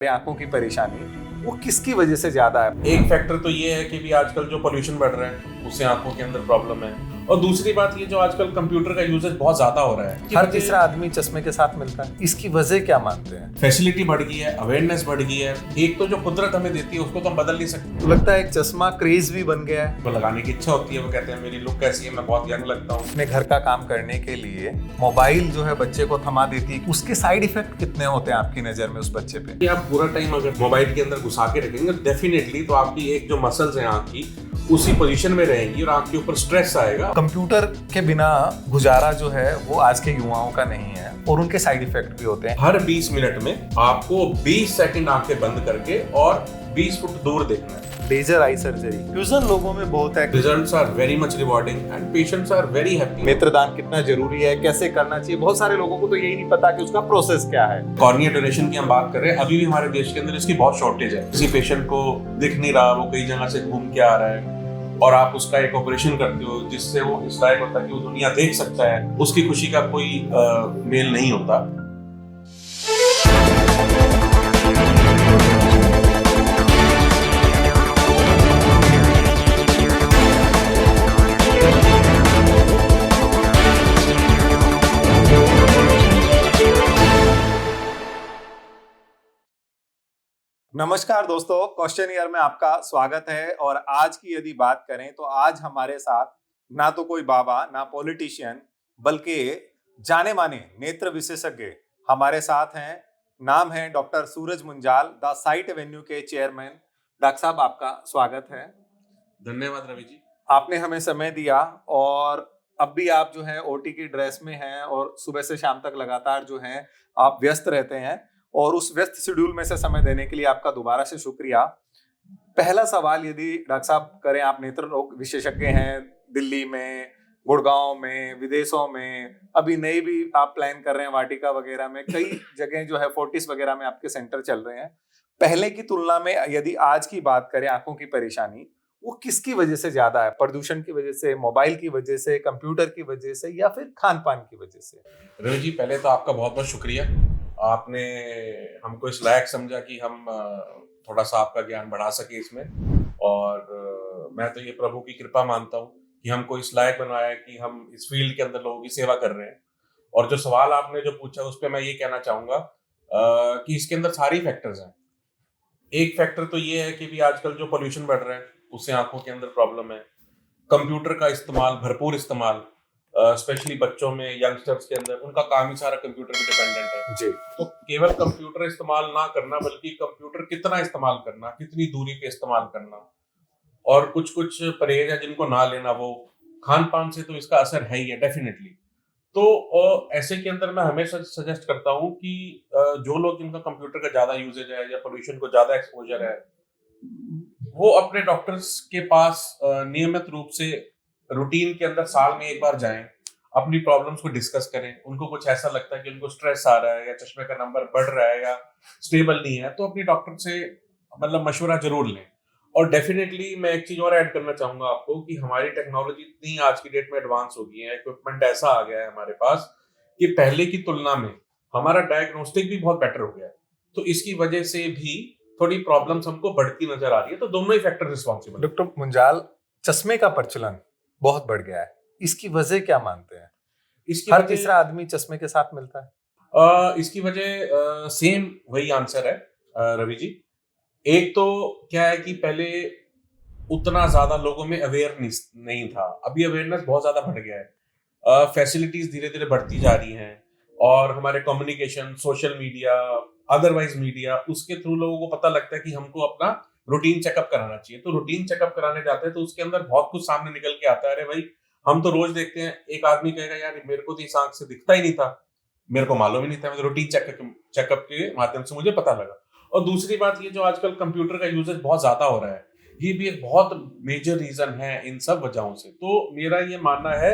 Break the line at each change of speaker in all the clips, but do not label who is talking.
आंखों की परेशानी वो किसकी वजह से ज्यादा है?
एक फैक्टर तो ये है कि भी आजकल जो पोल्यूशन बढ़ रहा है उससे आंखों के अंदर प्रॉब्लम है। और दूसरी बात ये जो आजकल कंप्यूटर का यूजेज बहुत ज्यादा हो रहा है,
हर तीसरा आदमी चश्मे के साथ मिलता है। इसकी वजह क्या मानते हैं?
फैसिलिटी बढ़ गई है, अवेयरनेस बढ़ गई है। एक तो जो कुदरत हमें देती है उसको तो हम बदल नहीं सकते।
तो लगता है एक चश्मा क्रेज भी बन गया है।
तो लगाने की इच्छा होती है, वो कहते हैं मेरी लुक कैसी है, मैं बहुत यंग लगता हूँ।
अपने घर का काम करने के लिए मोबाइल जो है बच्चे को थमा देती है। उसके साइड इफेक्ट कितने होते हैं आपकी नजर में उस बच्चे पे?
आप पूरा टाइम अगर मोबाइल के अंदर घुसा के रखेंगे डेफिनेटली तो आपकी एक जो मसल्स हैं आंख की उसी पोजीशन में रहेंगी और आंख के ऊपर स्ट्रेस आएगा।
कंप्यूटर के बिना गुजारा जो है वो आज के युवाओं का नहीं है और उनके साइड इफेक्ट भी होते हैं।
हर 20 मिनट में आपको 20 सेकंड आंखें बंद करके और 20 फुट दूर देखना है।
लेजर आई सर्जरी फ्यूजन लोगों में बहुत है।
Results are very much rewarding and patients are very happy.
नेत्रदान कितना जरूरी है, कैसे करना चाहिए, बहुत सारे लोगों को तो यही नहीं पता कि उसका प्रोसेस क्या है।
कॉर्निया डोनेशन की हम बात कर रहे हैं, अभी भी हमारे देश के अंदर इसकी बहुत शॉर्टेज है। किसी पेशेंट को दिख नहीं रहा, वो कई जगह से घूम के आ रहा है और आप उसका एक ऑपरेशन करते हो जिससे वो इस लायक होता है कि वो दुनिया देख सकता है, उसकी खुशी का कोई मेल नहीं होता।
नमस्कार दोस्तों, क्वेश्चन ईयर में आपका स्वागत है। और आज की यदि बात करें तो आज हमारे साथ ना तो कोई बाबा ना पॉलिटिशियन बल्कि जाने माने नेत्र विशेषज्ञ हमारे साथ हैं। नाम है doctor Suraj Munjal, the site Avenue के चेयरमैन। डॉक्टर साहब आपका स्वागत है।
धन्यवाद रवि जी।
आपने हमें समय दिया और अब भी आप जो है ओटी की ड्रेस में हैं और सुबह से शाम तक लगातार जो है आप व्यस्त रहते हैं और उस व्यस्त शेड्यूल में से समय देने के लिए आपका दोबारा से शुक्रिया। पहला सवाल यदि डॉक्टर साहब करें, आप नेत्र रोग विशेषज्ञ हैं, दिल्ली में, गुड़गांव में, विदेशों में, अभी नई भी आप प्लान कर रहे हैं वाटिका वगैरह में, कई जगह जो है फोर्टिस वगैरह में आपके सेंटर चल रहे हैं। पहले की तुलना में यदि आज की बात करें, आंखों की परेशानी वो किसकी वजह से ज्यादा है? प्रदूषण की वजह से, मोबाइल की वजह से, कंप्यूटर की वजह से, या फिर खान पान की वजह से?
रवि जी, पहले तो आपका बहुत बहुत शुक्रिया। आपने हमको इस लायक समझा कि हम थोड़ा सा आपका ज्ञान बढ़ा सके इसमें। और मैं तो ये प्रभु की कृपा मानता हूँ कि हमको इस लायक बनाया है कि हम इस फील्ड के अंदर लोगों की सेवा कर रहे हैं। और जो सवाल आपने जो पूछा उस पर मैं ये कहना चाहूँगा कि इसके अंदर सारी फैक्टर्स हैं। एक फैक्टर तो ये है कि भी आजकल जो पोल्यूशन बढ़ रहा है उससे आंखों के अंदर प्रॉब्लम है। कंप्यूटर का इस्तेमाल, भरपूर इस्तेमाल, स्पेशली बच्चों में, यंगस्टर्स के अंदर, उनका काम ही सारा कंप्यूटर पे डिपेंडेंट है
जी।
तो केवल कंप्यूटर इस्तेमाल ना करना बल्कि कंप्यूटर कितना इस्तेमाल करना, कितनी दूरी पे इस्तेमाल करना, और कुछ कुछ परहेज है जिनको ना लेना, वो खान पान से तो इसका असर है ही है डेफिनेटली। तो ऐसे के अंदर मैं हमेशा सजेस्ट करता हूँ कि जो लोग जिनका कंप्यूटर का ज्यादा यूजेज है या पोल्यूशन को ज्यादा एक्सपोजर है, वो अपने डॉक्टर्स के पास नियमित रूप से रूटीन के अंदर साल में एक बार जाएं, अपनी प्रॉब्लम्स को डिस्कस करें। उनको कुछ ऐसा लगता है कि उनको स्ट्रेस आ रहा है या चश्मे का नंबर बढ़ रहा है या स्टेबल नहीं है, तो अपनी डॉक्टर से मतलब मशवरा जरूर लें। और डेफिनेटली मैं एक चीज और ऐड करना चाहूंगा आपको कि हमारी टेक्नोलॉजी इतनी आज की डेट में एडवांस हो गई है, इक्विपमेंट ऐसा आ गया है हमारे पास कि पहले की तुलना में हमारा डायग्नोस्टिक भी बहुत बेटर हो गया है। तो इसकी वजह से भी थोड़ी प्रॉब्लम्स हमको बढ़ती नजर आ रही है। तो दोनों ही फैक्टर रिस्पॉन्सिबल।
डॉक्टर मुंजाल, चश्मे का प्रचलन बहुत बढ़ गया है, इसकी वजह क्या मानते हैं?
इसकी
हर
वजह
तीसरा आदमी चश्मे के साथ मिलता है।
इसकी वजह सेम वही आंसर है रवि जी। एक तो क्या है कि पहले उतना ज्यादा लोगों में अवेयरनेस नहीं था, अभी अवेयरनेस बहुत ज्यादा बढ़ गया है। फैसिलिटीज धीरे धीरे बढ़ती जा रही हैं और हमारे communication, social media, otherwise media, उसके थ्रू लोगों को पता लगता है कि हमको अपना रूटीन चेकअप कराना चाहिए। तो रूटीन चेकअप कराने जाते हैं तो उसके अंदर बहुत कुछ सामने निकल के आता है। अरे भाई, हम तो रोज देखते हैं, एक आदमी कहेगा यार मेरे को तो इस आंख से दिखता ही नहीं था, मेरे को मालूम ही नहीं था, रूटीन चेकअप के माध्यम से मुझे पता लगा। और दूसरी बात ये जो आजकल कंप्यूटर का यूजेज बहुत ज्यादा हो रहा है, ये भी एक बहुत मेजर रीजन है इन सब वजहों से। तो मेरा ये मानना है,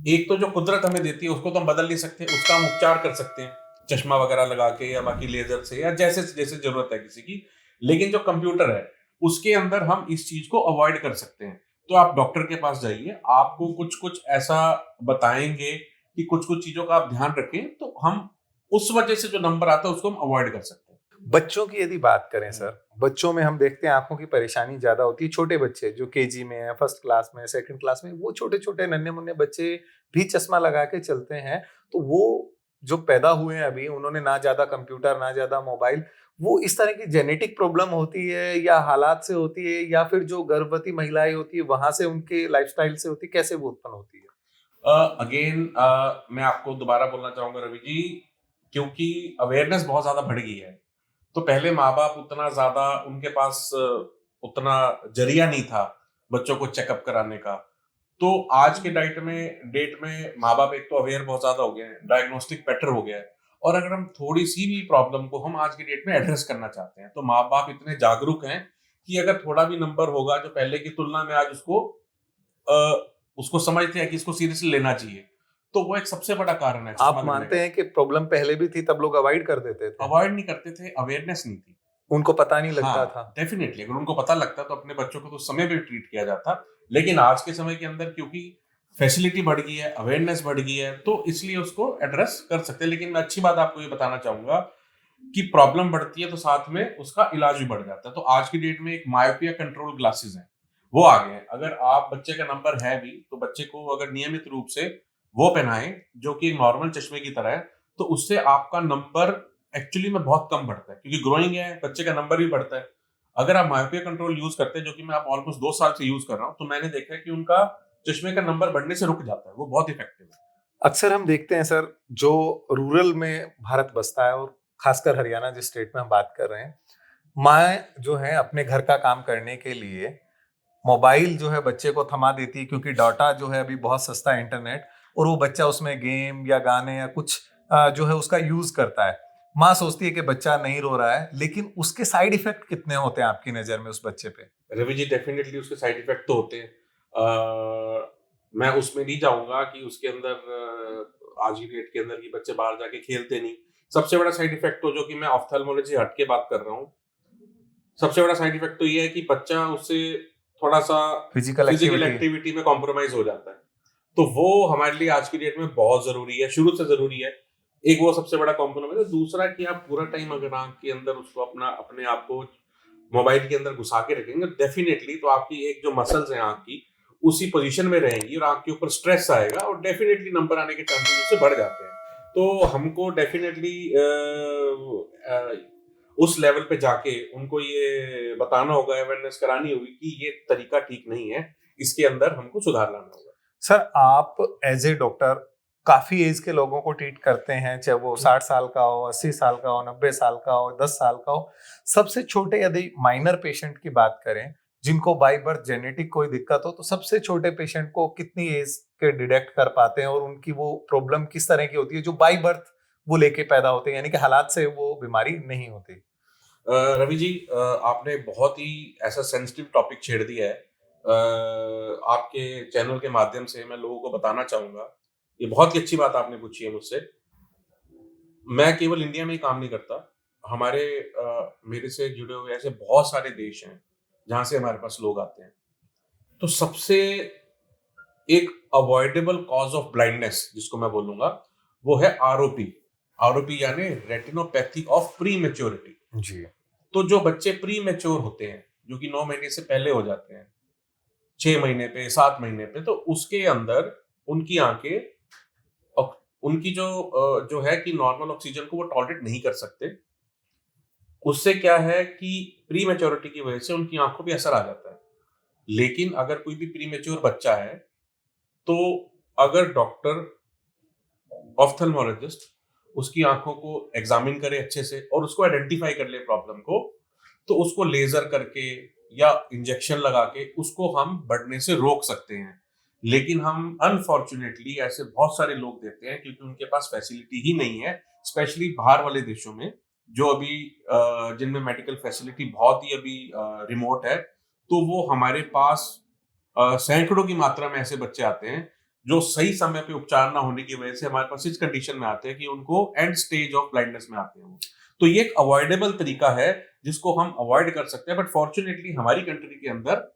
एक तो जो कुदरत हमें देती है उसको तो हम बदल नहीं सकते, उसका हम उपचार कर सकते हैं चश्मा वगैरह लगा के या बाकी लेजर से या जैसे जैसे जरूरत है किसी की। लेकिन जो कंप्यूटर है उसके अंदर हम इस चीज को अवॉइड कर सकते हैं। तो आप डॉक्टर के पास जाइए, आपको कुछ कुछ ऐसा बताएंगे कि कुछ कुछ चीजों का आप ध्यान रखें, तो हम उस वजह से जो नंबर आता है उसको हम अवॉइड कर सकते हैं।
बच्चों की यदि बात करें सर, बच्चों में हम देखते हैं आंखों की परेशानी ज्यादा होती है। छोटे बच्चे जो केजी में है, फर्स्ट क्लास में, सेकंड क्लास में, वो छोटे छोटे नन्हे मुन्ने बच्चे भी चश्मा लगा के चलते हैं। तो वो जो पैदा हुए हैं अभी, उन्होंने ना ज्यादा कंप्यूटर ना ज्यादा मोबाइल, वो इस तरह की जेनेटिक प्रॉब्लम होती है या हालात से होती है या फिर जो गर्भवती महिलाएं होती है वहां से, उनके लाइफस्टाइल से होती है, कैसे वो उत्पन्न होती है?
अगेन मैं आपको दोबारा बोलना चाहूंगा रवि जी, क्योंकि अवेयरनेस बहुत ज्यादा बढ़ गई है। तो पहले माँ बाप उतना ज्यादा उनके पास उतना जरिया नहीं था बच्चों को चेकअप कराने का। तो आज के डेट में माँ बाप एक तो अवेयर बहुत ज्यादा हो गए हैं, डायग्नोस्टिक बेटर हो गया है। और अगर हम थोड़ी सी भी प्रॉब्लम को हम आज की डेट में एड्रेस करना चाहते हैं तो माँ बाप इतने जागरूक हैं कि अगर थोड़ा भी नंबर होगा जो पहले की तुलना में आज उसको समझते हैं कि इसको सीरियसली लेना चाहिए। तो वो एक सबसे बड़ा कारण है
आप
चश्मा लगने
मानते
का।
हैं कि प्रॉब्लम पहले भी थी तब लोग अवॉइड कर देते थे,
अवॉइड नहीं करते थे, अवेयरनेस नहीं थी।
उनको पता नहीं लगता था?
हाँ, डेफिनेटली अगर उनको पता लगता तो अपने बच्चों को तो उस समय भी ट्रीट किया जाता। लेकिन आज के समय के अंदर क्योंकि फैसिलिटी बढ़ गई है, अवेयरनेस बढ़ गई है, तो इसलिए उसको एड्रेस कर सकते हैं। लेकिन मैं अच्छी बात आपको ये बताना चाहूंगा कि प्रॉब्लम बढ़ती है तो साथ में उसका इलाज भी बढ़ जाता है। तो आज की डेट में एक मायोपिया कंट्रोल ग्लासेस है, वो आ गए हैं। अगर आप बच्चे का नंबर है भी तो बच्चे को अगर नियमित रूप से वो पहनाएं जो कि नॉर्मल चश्मे की तरह है, तो उससे आपका नंबर एक्चुअली में बहुत कम बढ़ता है, क्योंकि ग्रोइंग है, बच्चे का नंबर भी बढ़ता है। अगर आप मायोपिया कंट्रोल यूज करते हैं, जो कि मैं आप ऑलमोस्ट 2 साल से यूज कर रहा हूँ, तो मैंने देखा है कि उनका चश्मे का नंबर बढ़ने से रुक जाता है। वो बहुत इफेक्टिव है।
अक्सर हम देखते हैं सर, जो रूरल में भारत बसता है और खासकर हरियाणा जिस स्टेट में हम बात कर रहे हैं, माँ जो है अपने घर का काम करने के लिए मोबाइल जो है बच्चे को थमा देती है, क्योंकि डाटा जो है अभी बहुत सस्ता है, इंटरनेट, और वो बच्चा उसमें गेम या गाने या कुछ जो है उसका यूज करता है। माँ सोचती है कि बच्चा नहीं रो रहा है, लेकिन उसके साइड इफेक्ट कितने होते हैं आपकी नजर में उस बच्चे पे?
रवि जी, डेफिनेटली उसके साइड इफेक्ट तो होते हैं। मैं उसमें नहीं जाऊंगा कि उसके अंदर आज की डेट के अंदर कि बच्चे बाहर जाके खेलते नहीं। सबसे बड़ा साइड इफेक्ट तो, जो कि मैं ऑफ्थेल्मोलॉजी हट के बात कर रहा हूँ, सबसे बड़ा साइड इफेक्ट तो ये है कि बच्चा उससे थोड़ा सा
फिजिकल
फिजिकल
एक्टिविटी।
एक्टिविटी में कॉम्प्रोमाइज हो जाता है। तो वो हमारे लिए आज की डेट में बहुत जरूरी है, शुरू से जरूरी है। एक वो सबसे बड़ा कॉम्पोनेंट है। दूसरा कि आप पूरा टाइम अगर आंख के अंदर उसको अपने आप को मोबाइल के अंदर घुसा के रखेंगे, डेफिनेटली तो आपकी एक जो मसल्स हैं आंख की, उसी पोजीशन में रहेंगी और आंख के ऊपर स्ट्रेस आएगा और डेफिनेटली नंबर आने के चांसेस उससे बढ़ जाते हैं। तो हमको डेफिनेटली उस लेवल पे जाके उनको ये बताना होगा, अवेयरनेस करानी होगी कि ये तरीका ठीक नहीं है, इसके अंदर हमको सुधार लाना होगा।
सर, आप एज ए डॉक्टर काफी एज के लोगों को ट्रीट करते हैं, चाहे वो 60 साल का हो, 80 साल का हो, 90 साल का हो, 10 साल का हो। सबसे छोटे यदि माइनर पेशेंट की बात करें, जिनको बाई बर्थ जेनेटिक कोई दिक्कत हो, तो सबसे छोटे पेशेंट को कितनी एज के डिटेक्ट कर पाते हैं और उनकी वो प्रॉब्लम किस तरह की होती है जो बाई बर्थ वो लेके पैदा होते हैं, यानी कि हालात से वो बीमारी नहीं होती?
रवि जी, आपने बहुत ही ऐसा सेंसिटिव टॉपिक छेड़ दिया है। आपके चैनल के माध्यम से मैं लोगों को बताना चाहूंगा, ये बहुत ही अच्छी बात आपने पूछी है मुझसे। मैं केवल इंडिया में ही काम नहीं करता। हमारे मेरे से जुड़े हुए ऐसे बहुत सारे देश हैं जहां से हमारे पास लोग आते हैं। तो सबसे एक अवॉइडेबल कॉज ऑफ ब्लाइंडनेस जिसको मैं बोलूंगा, वो है आरओपी। आरओपी यानी रेटिनोपैथी ऑफ प्री मेच्योरिटी।
जी।
तो जो बच्चे प्री मेच्योर होते हैं, जो कि 9 महीने से पहले हो जाते हैं, 6 महीने पे, 7 महीने पे, तो उसके अंदर उनकी आंखें उनकी जो है कि नॉर्मल ऑक्सीजन को वो टॉलरेट नहीं कर सकते। उससे क्या है कि प्री मेच्योरिटी की वजह से उनकी आंखों पे असर आ जाता है। लेकिन अगर कोई भी प्री मेच्योर बच्चा है, तो अगर डॉक्टर ऑफ्थेल्मोलॉजिस्ट उसकी आंखों को एग्जामिन करे अच्छे से और उसको आइडेंटिफाई कर ले प्रॉब्लम को, तो उसको लेजर करके या इंजेक्शन लगा के उसको हम बढ़ने से रोक सकते हैं। लेकिन हम अनफॉर्चुनेटली ऐसे बहुत सारे लोग देते हैं, क्योंकि उनके पास फैसिलिटी ही नहीं है, स्पेशली बाहर वाले देशों में, जो अभी जिनमें मेडिकल फैसिलिटी बहुत ही अभी रिमोट है। तो वो हमारे पास सैकड़ों की मात्रा में ऐसे बच्चे आते हैं जो सही समय पे उपचार ना होने की वजह से हमारे पास इस कंडीशन में आते हैं कि उनको एंड स्टेज ऑफ ब्लाइंडनेस में आते हैं वो। तो ये एक अवॉइडेबल तरीका है जिसको हम अवॉइड कर सकते हैं। बट फॉर्चुनेटली हमारी कंट्री के अंदर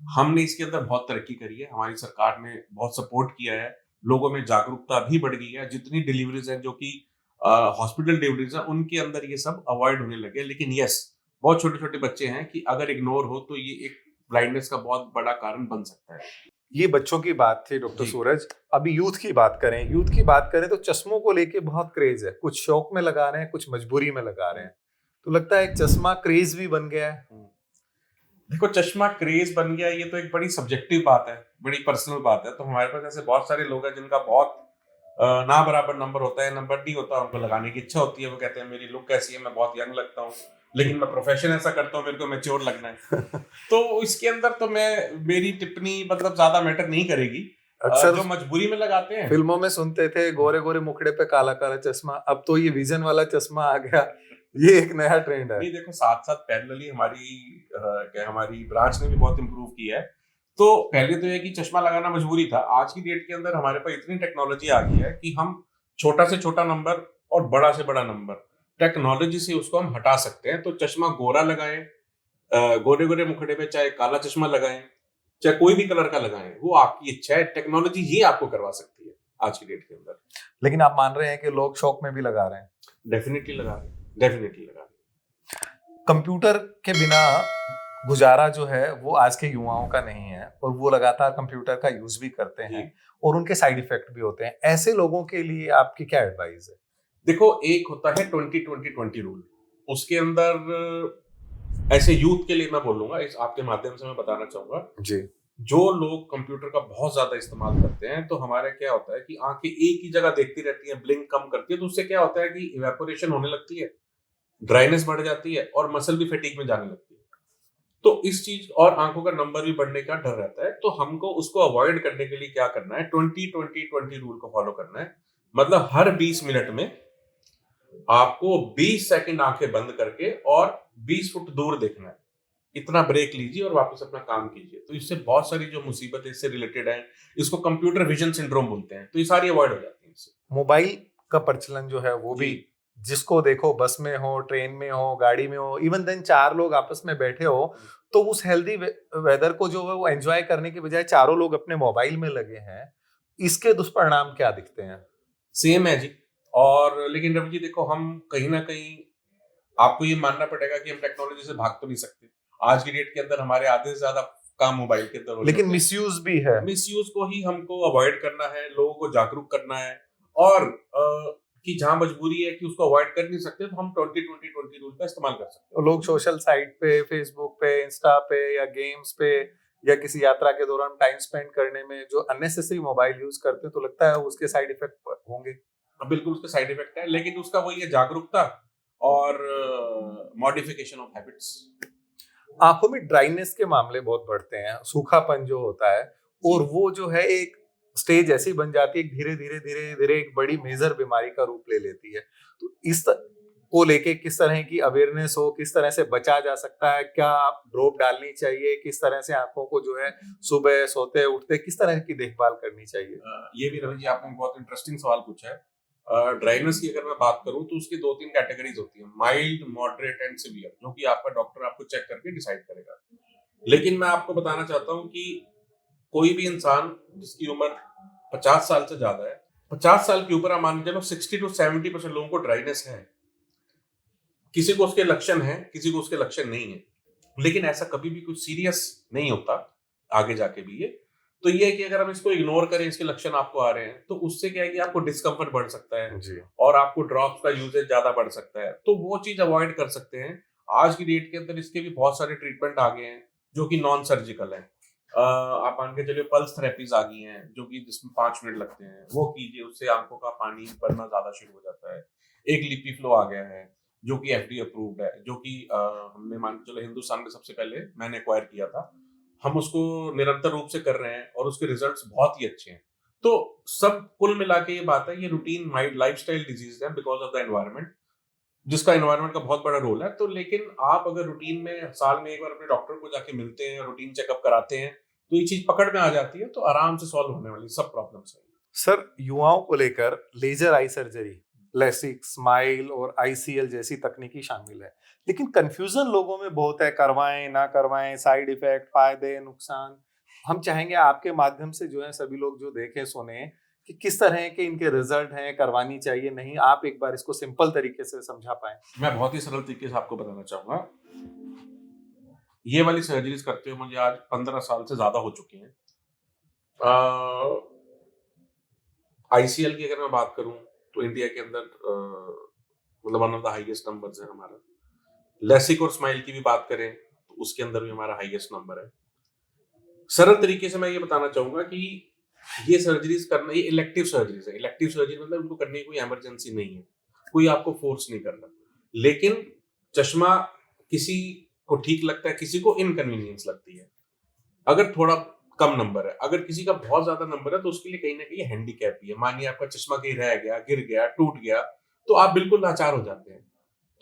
हमने इसके अंदर बहुत तरक्की करी है, हमारी सरकार ने बहुत सपोर्ट किया है, लोगों में जागरूकता भी बढ़ गई है। जितनी डिलीवरीज हैं जो कि हॉस्पिटल डिलीवरीज है उनके अंदर ये सब अवॉइड होने लगे। लेकिन यस, बहुत छोटे छोटे बच्चे हैं कि अगर इग्नोर हो तो ये एक ब्लाइंडनेस का बहुत बड़ा कारण बन सकता है।
ये बच्चों की बात थी डॉक्टर
जी।
सूरज। अभी यूथ की बात करें तो चश्मों को लेके बहुत क्रेज है। कुछ शौक में लगा रहे हैं, कुछ मजबूरी में लगा रहे हैं। तो लगता है एक चश्मा क्रेज भी बन गया है।
देखो, चश्मा क्रेज बन गया ये तो एक बड़ी सब्जेक्टिव बात है, बड़ी पर्सनल बात है। तो हमारे पास ऐसे बहुत सारे लोग हैं जिनका बहुत ना बराबर नंबर होता है, नंबर नहीं होता, उनको लगाने की इच्छा होती है। वो कहते हैं मेरी लुक कैसी है, मैं बहुत यंग लगता हूँ, लेकिन मैं प्रोफेशन ऐसा करता हूँ, मेरे को मैच्योर लगना है। तो इसके अंदर तो मेरी टिप्पणी मतलब ज्यादा मैटर नहीं करेगी।
अक्सर
जो मजबूरी में लगाते हैं,
फिल्मों में सुनते थे गोरे गोरे मुखड़े पे काला काला चश्मा, अब तो ये विजन वाला चश्मा आ गया। ये एक नया ट्रेंड है।
नहीं देखो, साथ साथ पैरेलली हमारी ब्रांच ने भी बहुत इम्प्रूव किया है। तो पहले तो ये कि चश्मा लगाना मजबूरी था। आज की डेट के अंदर हमारे पास इतनी टेक्नोलॉजी आ गई है कि हम छोटा से छोटा नंबर और बड़ा से बड़ा नंबर टेक्नोलॉजी से उसको हम हटा सकते हैं। तो चश्मा गोरा लगाएं, गोरे गोरे मुखड़े पे चाहे काला चश्मा लगाएं, चाहे कोई भी कलर का लगाएं, वो आपकी इच्छा है। टेक्नोलॉजी ये आपको करवा सकती है आज की डेट के अंदर।
लेकिन आप मान रहे हैं कि लोग शौक में भी लगा रहे हैं।
डेफिनेटली लगा रहे हैं, डेफिनेटली लगा रहे हैं।
कंप्यूटर के बिना गुजारा जो है वो आज के युवाओं का नहीं है, और वो लगातार कंप्यूटर का यूज भी करते हैं और उनके साइड इफेक्ट भी होते हैं। ऐसे लोगों के लिए आपकी क्या एडवाइस है?
देखो, एक होता है 20-20-20 रूल। उसके अंदर ऐसे यूथ के लिए मैं बोलूंगा, इस आपके माध्यम से मैं बताना चाहूंगा
जी।
जो लोग कंप्यूटर का बहुत ज्यादा इस्तेमाल करते हैं, तो हमारे क्या होता है कि आंखें एक ही जगह देखती रहती हैं, ब्लिंक कम करती है। तो उससे क्या होता है कि इवेपोरेशन होने लगती है, ड्राइनेस बढ़ जाती है और मसल भी फटीग में जाने लगती है। तो इस चीज और आंखों का नंबर भी बढ़ने का डर रहता है। तो हमको उसको अवॉइड करने के लिए क्या करना है, 20-20-20 रूल को फॉलो करना है। मतलब हर 20 मिनट में आपको 20 सेकंड आंखें बंद करके और 20 फुट दूर देखना है। इतना ब्रेक लीजिए और वापस अपना काम कीजिए। तो इससे बहुत सारी जो मुसीबतें इससे रिलेटेड हैं, इसको कंप्यूटर विजन सिंड्रोम बोलते हैं, तो ये सारी अवॉइड हो जाती हैं इससे।
मोबाइल का प्रचलन जो है वो भी, जिसको देखो बस में हो, ट्रेन में हो, गाड़ी में हो, इवन देन 4 लोग आपस में बैठे हो, तो उस हेल्दी वेदर को जो है वो एंजॉय करने के बजाय चारों लोग अपने मोबाइल में लगे हैं। इसके दुष्परिणाम क्या दिखते हैं?
सेम है जी। और लेकिन रवि जी देखो, हम कहीं ना कहीं आपको ये मानना पड़ेगा कि हम टेक्नोलॉजी से भाग तो नहीं सकते। आज की डेट के अंदर हमारे आधे से ज्यादा काम मोबाइल के अंदर हो
लेकिन
जाते हैं।
मिसयूज भी है।
मिसयूज को ही हमको अवॉइड करना है, लोगों को जागरूक करना है। और कि जहां मजबूरी है कि उसको अवॉइड कर नहीं सकते, तो हम 20-20-20 रूल का इस्तेमाल कर सकते हैं।
लोग सोशल साइट पे, फेसबुक पे, इंस्टा पे या गेम्स पे या किसी यात्रा के दौरान टाइम स्पेंड करने में जो अननेसेसरी मोबाइल यूज करते हैं, तो लगता है उसके साइड इफेक्ट होंगे।
बिल्कुल उसके साइड इफेक्ट है, लेकिन उसका वही है, जागरूकता और मॉडिफिकेशन ऑफ हैबिट्स।
आंखों में ड्राइनेस के मामले बहुत बढ़ते हैं, सूखापन जो होता है, और वो जो है एक स्टेज ऐसी बन जाती है, धीरे धीरे धीरे धीरे एक बड़ी मेजर बीमारी का रूप ले लेती है। तो को लेके किस तरह की अवेयरनेस हो, किस तरह से बचा जा सकता है, क्या ड्रॉप डालनी चाहिए, किस तरह से आंखों को जो है सुबह सोते उठते किस तरह की देखभाल करनी चाहिए?
ये भी रवि जी आपने बहुत इंटरेस्टिंग सवाल पूछा है। ड्राइनेस की अगर मैं बात करूं तो उसकी 2-3 कैटेगरीज होती है, माइल्ड, मॉडरेट एंड सीवियर, जो कि आपका डॉक्टर आपको चेक करके डिसाइड करेगा। लेकिन मैं आपको बताना चाहता हूं कि कोई भी इंसान जिसकी उम्र 50 साल से ज्यादा है, 50 साल के ऊपर आप मान लीजिए 60-70% लोगों को ड्राइनेस है। किसी को उसके लक्षण है, किसी को उसके लक्षण नहीं है, लेकिन ऐसा कभी भी कुछ सीरियस नहीं होता आगे जाके भी। ये तो ये है कि अगर हम इसको इग्नोर करें, इसके लक्षण आपको आ रहे हैं, तो उससे क्या है कि आपको डिस्कम्फर्ट बढ़ सकता है
जी।
और आपको ड्रॉप्स का यूजेज ज्यादा बढ़ सकता है। तो वो चीज अवॉइड कर सकते हैं। आज की डेट के अंदर इसके भी बहुत सारे ट्रीटमेंट आ गए हैं जो कि नॉन सर्जिकल है। आप मान के चलिए पल्स थेरेपीज आ गई हैं, जो कि जिसमें 5 मिनट लगते हैं, वो कीजिए, उससे आंखों का पानी बनना ज्यादा शुरू हो जाता है। एक लिपी फ्लो आ गया है जो कि एफडी अप्रूव्ड है, जो कि हमने मान के चलो हिंदुस्तान में सबसे पहले मैंने एक्वायर किया था। हम उसको निरंतर रूप से कर रहे हैं और उसके रिजल्ट्स बहुत ही अच्छे हैं। तो सब कुल मिला के ये बात है, ये रूटीन माइल्ड लाइफस्टाइल डिजीज है बिकॉज ऑफ द एनवायरनमेंट, जिसका एनवायरनमेंट का बहुत बड़ा रोल है। तो लेकिन आप अगर रूटीन में साल में एक बार अपने डॉक्टर को जाके मिलते हैं, रूटीन चेकअप कराते हैं, तो ये चीज पकड़ में आ जाती है, तो आराम से सॉल्व होने वाली सब प्रॉब्लम्स है।
सर, युवाओं को लेकर laser eye surgery, LASIK, smile और आईसीएल जैसी तकनीकी शामिल है, लेकिन कंफ्यूजन लोगों में बहुत है, करवाएं ना करवाएं, साइड इफेक्ट, फायदे, नुकसान। हम चाहेंगे आपके माध्यम से जो है सभी लोग जो देखें सुने कि किस तरह के इनके रिजल्ट हैं, करवानी चाहिए नहीं, आप एक बार इसको सिंपल तरीके से समझा पाएं।
मैं बहुत ही सरल तरीके से आपको बताना चाहूंगा। ये वाली सर्जरीज करते हुए मुझे आज 15 साल से ज्यादा हो चुकी हैं। आईसीएल की अगर मैं बात करूं तो इंडिया के अंदर मतलब one of the highest numbers है हमारा। लेसिक और स्माइल की भी बात करें तो उसके अंदर भी हमारा हाईएस्ट नंबर है। सरल तरीके से मैं ये बताना चाहूंगा कि ये सर्जरीज करना, ये इलेक्टिव सर्जरीज है। इलेक्टिव सर्जरी मतलब उनको करने की कोई इमरजेंसी नहीं है, कोई आपको फोर्स नहीं कर रहा। लेकिन चश्मा किसी को ठीक लगता है, किसी को इनकन्वीनियंस लगती है अगर थोड़ा कम नंबर है। अगर किसी का बहुत ज्यादा नंबर है तो उसके लिए कहीं ना कहीं हैंडीकैप भी है। मानिए आपका चश्मा कहीं रह गया, गिर गया, टूट गया, तो आप बिल्कुल लाचार हो जाते हैं।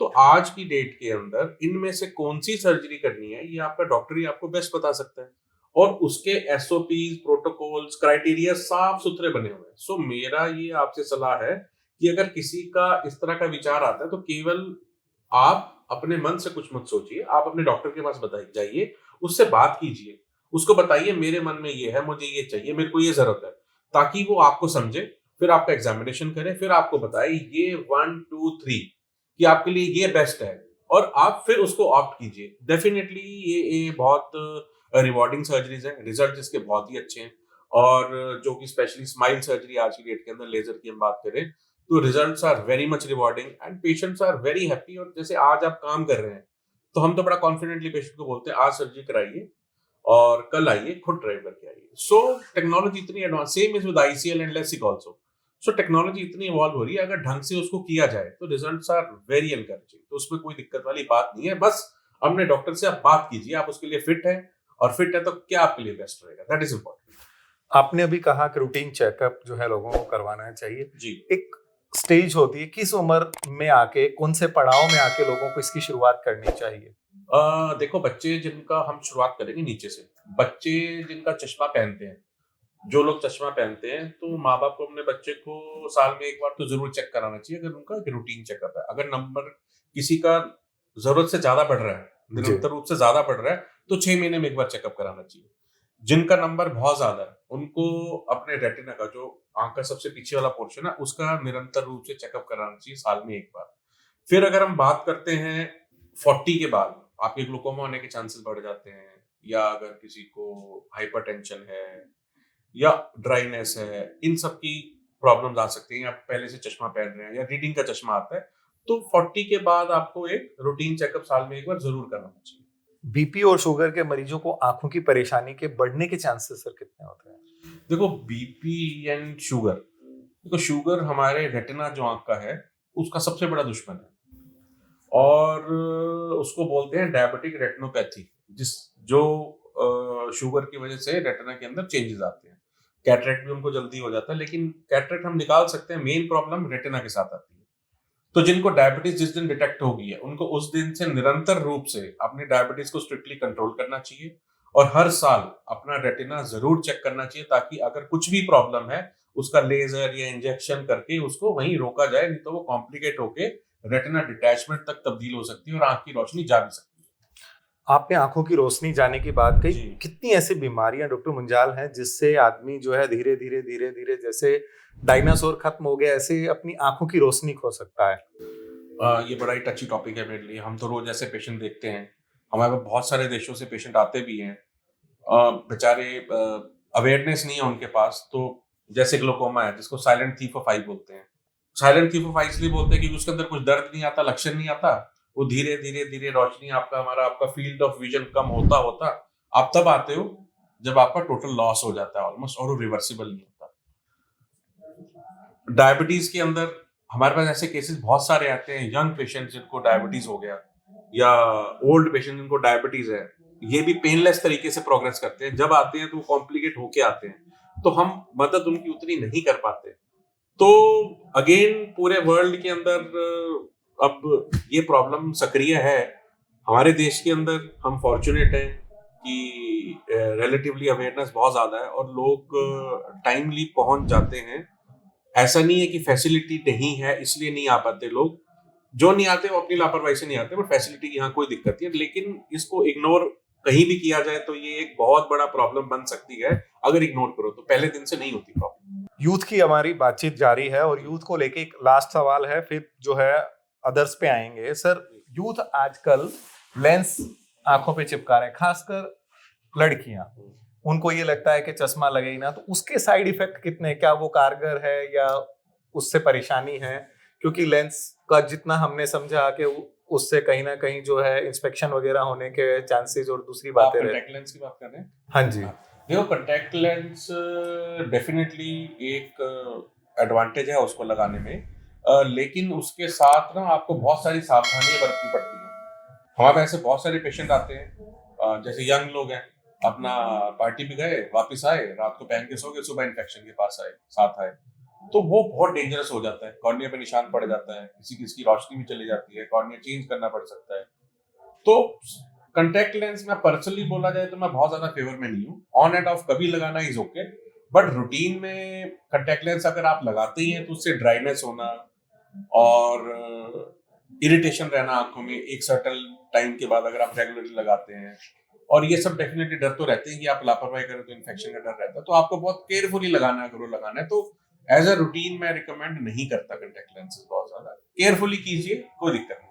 तो आज की डेट के अंदर इनमें से कौन सी सर्जरी करनी है ये आपका डॉक्टर ही आपको बेस्ट बता सकता है, और उसके एसओपीज, प्रोटोकॉल्स, क्राइटेरिया साफ सुथरे बने हुए हैं। सो मेरा ये आपसे सलाह है कि अगर किसी का इस तरह का विचार आता है तो केवल आप अपने मन से कुछ मत सोचिए, आप अपने डॉक्टर के पास बताइए, जाइए, उससे बात कीजिए, उसको बताइए मेरे मन में ये है, मुझे ये चाहिए, मेरे को ये जरूरत है, ताकि वो आपको समझे, फिर आपका एग्जामिनेशन करे, फिर आपको बताए ये 1 2 3 कि आपके लिए ये बेस्ट है, और आप फिर उसको ऑप्ट कीजिए। डेफिनेटली ये बहुत रिवॉर्डिंग सर्जरीज है, रिजल्ट इसके बहुत ही अच्छे हैं। और जो कि स्पेशली स्माइल सर्जरी आज की डेट के अंदर लेजर की हम बात करें तो results are very much rewarding and patients are very happy. और जैसे आज आप काम कर रहे हैं तो हम तो बड़ा कॉन्फिडेंटली पेशेंट को बोलते हैं आज सर्जरी कराइए और कल आइए, खुद ड्राइव करके आइए। सो टेक्नोलॉजी इतनी advance, same is with ICL and LASIK also. So technology इतनी इवॉल्व हो रही है, अगर ढंग से उसको किया जाए तो रिजल्ट्स आर वेरी एनकरेजिंग। तो उसमें कोई दिक्कत वाली बात नहीं है। बस अपने डॉक्टर से आप बात कीजिए, आप उसके लिए फिट है, और फिट है तो क्या आपके लिए बेस्ट रहेगा, दैट इज इंपॉर्टेंट।
आपने अभी कहा कि रूटीन चेकअप जो है लोगों को करवाना चाहिए
जी।
एक स्टेज होती है, किस उम्र में आके, कौन से पड़ाव में आके लोगों को इसकी शुरुआत करनी चाहिए?
देखो, बच्चे जिनका हम शुरुआत करेंगे नीचे से, बच्चे जिनका चश्मा पहनते हैं, जो लोग चश्मा पहनते हैं तो माँ बाप को अपने बच्चे को साल में एक बार तो जरूर चेक कराना चाहिए, अगर उनका रूटीन चेकअप है। अगर नंबर किसी का जरूरत से ज्यादा बढ़ रहा है, निरंतर रूप से ज्यादा बढ़ रहा है, तो 6 महीने में एक बार चेकअप कराना चाहिए। जिनका नंबर बहुत ज्यादा है उनको अपने रेटिना का, जो आंख का सबसे पीछे वाला पोर्शन है, उसका निरंतर रूप से चेकअप कराना चाहिए साल में एक बार। फिर अगर हम बात करते हैं 40 के बाद, आपके ग्लूकोमा होने के चांसेस बढ़ जाते हैं, या अगर किसी को हाइपरटेंशन है या ड्राइनेस है, इन सब की प्रॉब्लम्स आ सकती हैं, या पहले से चश्मा पहन रहे हैं या रीडिंग का चश्मा आता है, तो 40 के बाद आपको एक रूटीन चेकअप साल में एक बार जरूर करना चाहिए।
बीपी और शुगर के मरीजों को आंखों की परेशानी के बढ़ने के चांसेस सर कितने होते हैं?
देखो, बीपी एंड शुगर, देखो शुगर हमारे रेटिना जो आंख का है उसका सबसे बड़ा दुश्मन है, और उसको बोलते हैं डायबिटिक रेटिनोपैथी, जो शुगर की वजह से रेटिना के अंदर चेंजेस आते हैं। कैटरेक्ट भी उनको जल्दी हो जाता है, लेकिन कैटरेक्ट हम निकाल सकते हैं, मेन प्रॉब्लम रेटिना के साथ आती है। तो जिनको डायबिटीज जिस दिन डिटेक्ट हो गई है उनको उस दिन से निरंतर रूप से अपनी डायबिटीज को स्ट्रिक्टली कंट्रोल करना चाहिए, और हर साल अपना रेटिना जरूर चेक करना चाहिए, ताकि अगर कुछ भी प्रॉब्लम है उसका लेजर या इंजेक्शन करके उसको वहीं रोका जाए, नहीं तो वो कॉम्प्लिकेट होके रेटिना डिटैचमेंट तक तब्दील हो सकती है और आंख की रोशनी जा भी सकती है।
आपने आंखों की रोशनी जाने की बात कही,
जी।
कितनी ऐसी बीमारियां डॉक्टर मुंजाल हैं जिससे आदमी जो है धीरे धीरे धीरे धीरे, जैसे डायनासोर खत्म हो गया, ऐसे अपनी आंखों की रोशनी खो सकता है?
ये बड़ा ही टची टॉपिक है मेरे लिए। हम तो रोज ऐसे पेशेंट देखते हैं, हमारे पास बहुत सारे देशों से पेशेंट आते भी हैं, बेचारे अवेयरनेस नहीं है उनके पास। तो जैसे ग्लोकोमा है जिसको साइलेंट थीफ ऑफ आई बोलते हैं। साइलेंट थीफ ऑफ आई इसलिए बोलते हैं क्योंकि उसके अंदर कुछ दर्द नहीं आता, लक्षण नहीं आता, वो धीरे धीरे धीरे रोशनी आपका फील्ड ऑफ विजन कम होता होता आप तब आते हो जब आपका टोटल लॉस हो जाता है ऑलमोस्ट, और वो रिवर्सिबल नहीं होता। डायबिटीज के अंदर हमारे पास ऐसे केसेस बहुत सारे आते हैं, यंग पेशेंट जिनको डायबिटीज हो गया, या ओल्ड पेशेंट जिनको डायबिटीज है, ये भी पेनलेस तरीके से प्रोग्रेस करते हैं। जब आते हैं तो वो कॉम्प्लिकेट होके आते हैं, तो हम मदद उनकी उतनी नहीं कर पाते। तो अगेन पूरे वर्ल्ड के अंदर अब ये प्रॉब्लम सक्रिय है। हमारे देश के अंदर हम फॉर्चुनेट हैं कि रिलेटिवली अवेयरनेस बहुत ज्यादा है और लोग टाइमली पहुंच जाते हैं। ऐसा नहीं है कि फैसिलिटी नहीं है इसलिए नहीं आ पाते लोग, जो नहीं आते वो अपनी लापरवाही से नहीं आते, बट फैसिलिटी की यहाँ कोई दिक्कत नहीं है। लेकिन इसको इग्नोर कहीं भी किया जाए तो ये एक बहुत बड़ा प्रॉब्लम बन सकती है। अगर इग्नोर करो तो पहले दिन से नहीं होती प्रॉब्लम।
यूथ की हमारी बातचीत जारी है और यूथ को लेके एक लास्ट सवाल है, फिर जो है अदर्स पे आएंगे। सर, यूथ आजकल लेंस आंखों पे चिपका रहे हैं, खासकर लड़कियां। उनको ये लगता है कि चश्मा लगे ही ना, तो उसके साइड इफेक्ट कितने, क्या वो कारगर है या उससे परेशानी है? क्योंकि लेंस का जितना हमने समझा कि उससे कहीं ना कहीं जो है इंस्पेक्शन वगैरह होने के चांसेस और दूसरी बातें रहती।
कॉन्टैक्ट लेंस की बात कर रहे हैं?
हाँ जी।
देखो, कॉन्टैक्ट लेंस डेफिनेटली एक एडवांटेज है उसको लगाने में, लेकिन उसके साथ ना आपको बहुत सारी सावधानियां बरतनी पड़ती हैं। हमारे पास ऐसे बहुत सारे पेशेंट आते हैं, जैसे यंग लोग हैं, अपना पार्टी भी गए, वापस आए, रात को पहन के सो गए, सुबह इन्फेक्शन के पास आए, साथ आए, तो वो बहुत डेंजरस हो जाता है। कॉर्निया पे निशान पड़ जाता है, किसी किसी की रोशनी भी चली जाती है, कॉर्निया चेंज करना पड़ सकता है। तो कंटैक्ट लेंस में पर्सनली बोला जाए तो मैं बहुत ज्यादा फेवर में नहीं हूँ। ऑन एंड ऑफ कभी लगाना इज ओके, बट रूटीन में कंटैक्ट लेंस अगर आप लगाते ही हैं तो उससे ड्राइनेस होना और इरिटेशन रहना आंखों में एक सर्टन टाइम के बाद, अगर आप रेगुलरली लगाते हैं, और ये सब डेफिनेटली डर तो रहते हैं कि आप लापरवाही करें तो इन्फेक्शन का डर रहता है। तो आपको बहुत केयरफुली लगाना है, अगर वो लगाना है तो एज अ रूटीन मैं रिकमेंड नहीं करता कंटैक्ट लेंसेज। बहुत ज्यादा केयरफुली कीजिए, कोई दिक्कत नहीं।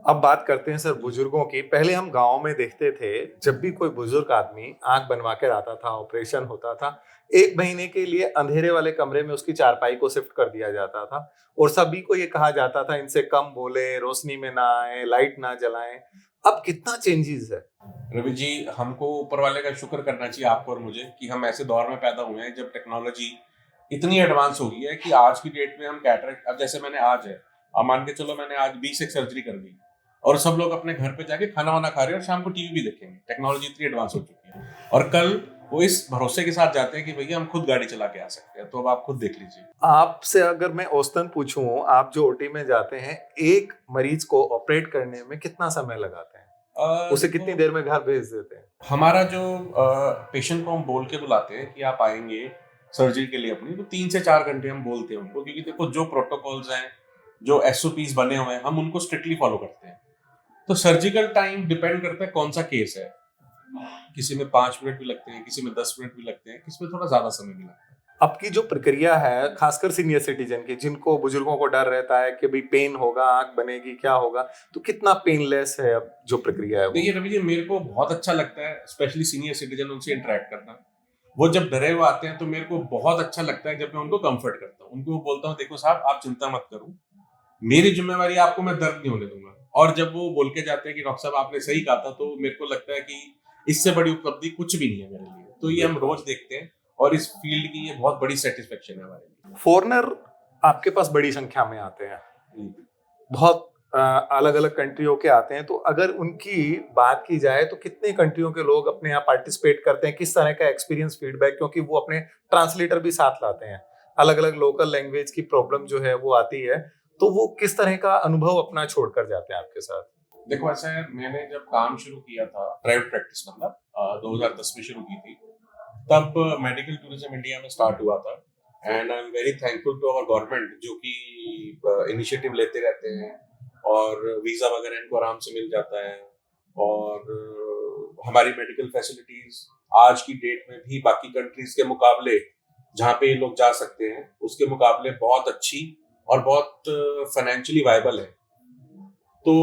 अब बात करते हैं सर बुजुर्गों की। पहले हम गांव में देखते थे, जब भी कोई बुजुर्ग आदमी आंख बनवा के आता था, ऑपरेशन होता था, 1 महीने के लिए अंधेरे वाले कमरे में उसकी चारपाई को शिफ्ट कर दिया जाता था और सभी को ये कहा जाता था इनसे कम बोले, रोशनी में ना आए, लाइट ना जलाएं। अब कितना चेंजेस है।
रवि जी, हमको ऊपर वाले का शुक्र करना चाहिए, आपको और मुझे, कि हम ऐसे दौर में पैदा हुए हैं जब टेक्नोलॉजी इतनी एडवांस हो गई है कि आज की डेट में हम कैटरेक्ट, अब जैसे मैंने आज है, अब मान के चलो मैंने आज 20 एक सर्जरी कर दी और सब लोग अपने घर पे जाके खाना वाना खा रहे हैं और शाम को टीवी भी देखेंगे। टेक्नोलॉजी इतनी एडवांस हो चुकी है, और कल वो इस भरोसे के साथ जाते हैं कि भैया हम खुद गाड़ी चला के आ सकते हैं। तो अब आप खुद देख लीजिए।
आपसे अगर मैं औसतन पूछूं, आप जो ओटी में जाते हैं, एक मरीज को ऑपरेट करने में कितना समय लगाते हैं? उसे कितनी देर में घर भेज देते हैं?
हमारा जो पेशेंट को हम बोल के बुलाते हैं कि आप आएंगे सर्जरी के लिए अपनी, तो 3 से 4 घंटे हम बोलते हैं उनको, क्योंकि देखो जो प्रोटोकॉल्स हैं, जो एसओपीज बने हुए हैं, हम उनको स्ट्रिक्टली फॉलो करते हैं। तो सर्जिकल टाइम डिपेंड करता है कौन सा केस है। किसी में 5 मिनट भी लगते हैं, किसी में 10 मिनट भी लगते हैं, किसी में थोड़ा ज्यादा समय भी लगता है।
अब की जो प्रक्रिया है, खासकर सीनियर सिटीजन की, जिनको बुजुर्गों को डर रहता है कि भाई पेन होगा, आंख बनेगी, क्या होगा, तो कितना पेनलेस है अब जो प्रक्रिया है वो?
देखिए रवि जी, मेरे को बहुत अच्छा लगता है स्पेशली सीनियर सिटीजन, उनसे इंटरेक्ट करना। वो जब डरे हुए आते हैं तो मेरे को बहुत अच्छा लगता है जब मैं उनको कंफर्ट करता हूँ, उनको बोलता हूँ देखो साहब, आप चिंता मत करो, मेरी जिम्मेवारी, आपको मैं दर्द नहीं होने दूंगा। और जब वो बोल के जाते हैं कि डॉक्टर साहब आपने सही कहा था, तो मेरे को लगता है कि इससे बड़ी उपलब्धि कुछ भी नहीं है मेरे लिए। तो ये हम रोज देखते हैं और इस फील्ड की ये बहुत बड़ी सेटिस्फेक्शन है हमारे लिए।
फॉरेनर आपके पास बड़ी संख्या में आते हैं, बहुत अलग अलग कंट्रियों के आते हैं, तो अगर उनकी बात की जाए तो कितने कंट्रियों के लोग अपने यहाँ पार्टिसिपेट करते हैं? किस तरह का एक्सपीरियंस, फीडबैक, क्योंकि वो अपने ट्रांसलेटर भी साथ लाते हैं, अलग अलग लोकल लैंग्वेज की प्रॉब्लम जो है वो आती है, तो वो किस तरह का अनुभव अपना छोड़ कर जाते हैं आपके साथ?
देखो ऐसा है, मैंने जब काम शुरू किया था प्राइवेट प्रैक्टिस, मतलब 2010 में शुरू की थी, तब मेडिकल टूरिज्म इंडिया में स्टार्ट हुआ था। And I am very thankful to our government, जो कि इनिशिएटिव लेते रहते हैं और वीजा वगैरह इनको आराम से मिल जाता है। और हमारी मेडिकल फैसिलिटीज आज की डेट में भी बाकी कंट्रीज के मुकाबले, जहाँ पे ये लोग जा सकते हैं, उसके मुकाबले बहुत अच्छी और बहुत फाइनेंशियली वायबल है। तो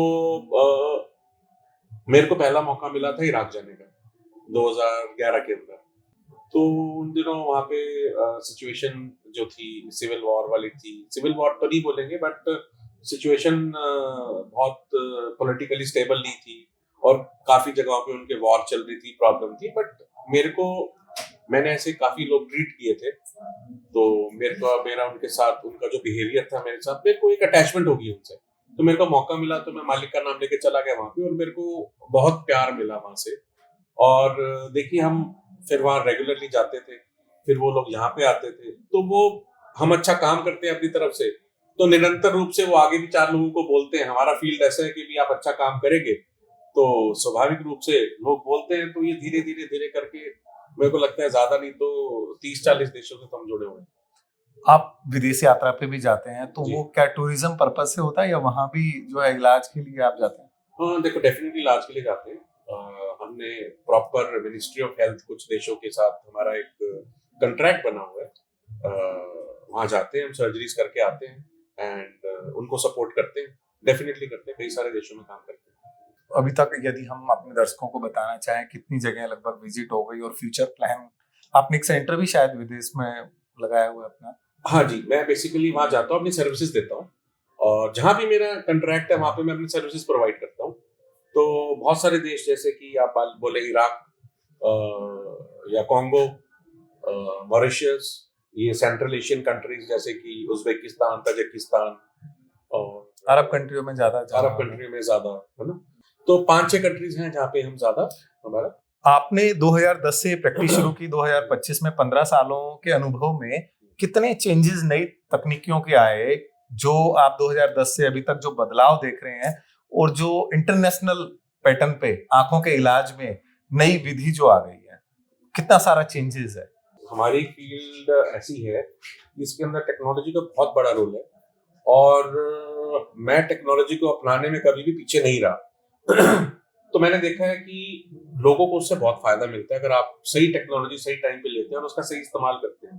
मेरे को पहला मौका मिला था इराक जाने का 2011 के अंदर। तो उन दिनों वहाँ पे सिचुएशन जो थी सिविल वॉर वाली थी, सिविल वॉर तो नहीं बोलेंगे, बट सिचुएशन बहुत पॉलिटिकली स्टेबल नहीं थी और काफी जगहों पे उनके वॉर चल रही थी, प्रॉब्लम थी। बट मैंने ऐसे काफी लोग ट्रीट किए थे, तो मेरा उनके साथ, उनका जो बिहेवियर था मेरे साथ, मेरे को एक अटैचमेंट हो गई उनसे। तो मेरे को मौका मिला तो मैं मालिक का नाम लेके चला गया वहाँ पे, और मेरे को बहुत प्यार मिला वहाँ से। और देखिए, हम फिर वहाँ रेगुलरली जाते थे, फिर वो लोग यहाँ पे आते थे, तो वो हम अच्छा काम करते हैं अपनी तरफ से, तो निरंतर रूप से वो आगे भी 4 लोगों को बोलते हैं। हमारा फील्ड ऐसा है कि भी आप अच्छा काम करेंगे तो स्वाभाविक रूप से लोग बोलते हैं। तो ये धीरे धीरे धीरे करके, मेरे को लगता है ज्यादा नहीं तो 30-40 देशों से हम जुड़े हुए हैं।
आप विदेश यात्रा पे भी जाते हैं, तो वो क्या टूरिज्म पर्पज से होता है या वहाँ भी जो है इलाज के लिए आप जाते हैं?
हाँ देखो, डेफिनेटली इलाज के लिए जाते हैं। हम हमने प्रॉपर मिनिस्ट्री ऑफ हेल्थ कुछ देशों के साथ हमारा एक कंट्रैक्ट बना हुआ है। वहाँ जाते हैं, हम सर्जरीज करके आते हैं एंड उनको सपोर्ट करते हैं, डेफिनेटली करते हैं, कई सारे देशों में काम करते हैं।
अभी तक यदि हम अपने दर्शकों को बताना चाहें कितनी जगह लगभग विजिट हो गई और फ्यूचर प्लान, आपने एक सेंटर भी शायद विदेश में लगाया हुआ है अपना?
हाँ जी, मैं बेसिकली वहाँ जाता हूँ, अपनी सर्विसेज देता हूँ और जहाँ भी मेरा कंट्रैक्ट है वहाँ पे मैं अपनी सर्विसेज प्रोवाइड करता हूँ। तो बहुत सारे देश जैसे कि आप बोले इराक या कॉन्गो, मॉरिशस, ये सेंट्रल एशियन कंट्रीज जैसे कि उज्बेकिस्तान, ताजिकिस्तान और
अरब कंट्रियों में ज्यादा
है ना। तो 5-6 कंट्रीज हैं जहाँ पे हम ज्यादा हमारा।
आपने 2010 से प्रैक्टिस शुरू की, 2025 में 15 सालों के अनुभव में कितने चेंजेस नई तकनीकियों के आए जो आप 2010 से अभी तक जो बदलाव देख रहे हैं, और जो इंटरनेशनल पैटर्न पे आंखों के इलाज में नई विधि जो आ गई है, कितना सारा चेंजेस है?
हमारी फील्ड ऐसी है इसके अंदर टेक्नोलॉजी का बहुत बड़ा रोल है और मैं टेक्नोलॉजी को अपनाने में कभी भी पीछे नहीं रहा। तो मैंने देखा है कि लोगों को उससे बहुत फायदा मिलता है अगर आप सही टेक्नोलॉजी सही टाइम पे लेते हैं और उसका सही इस्तेमाल करते हैं।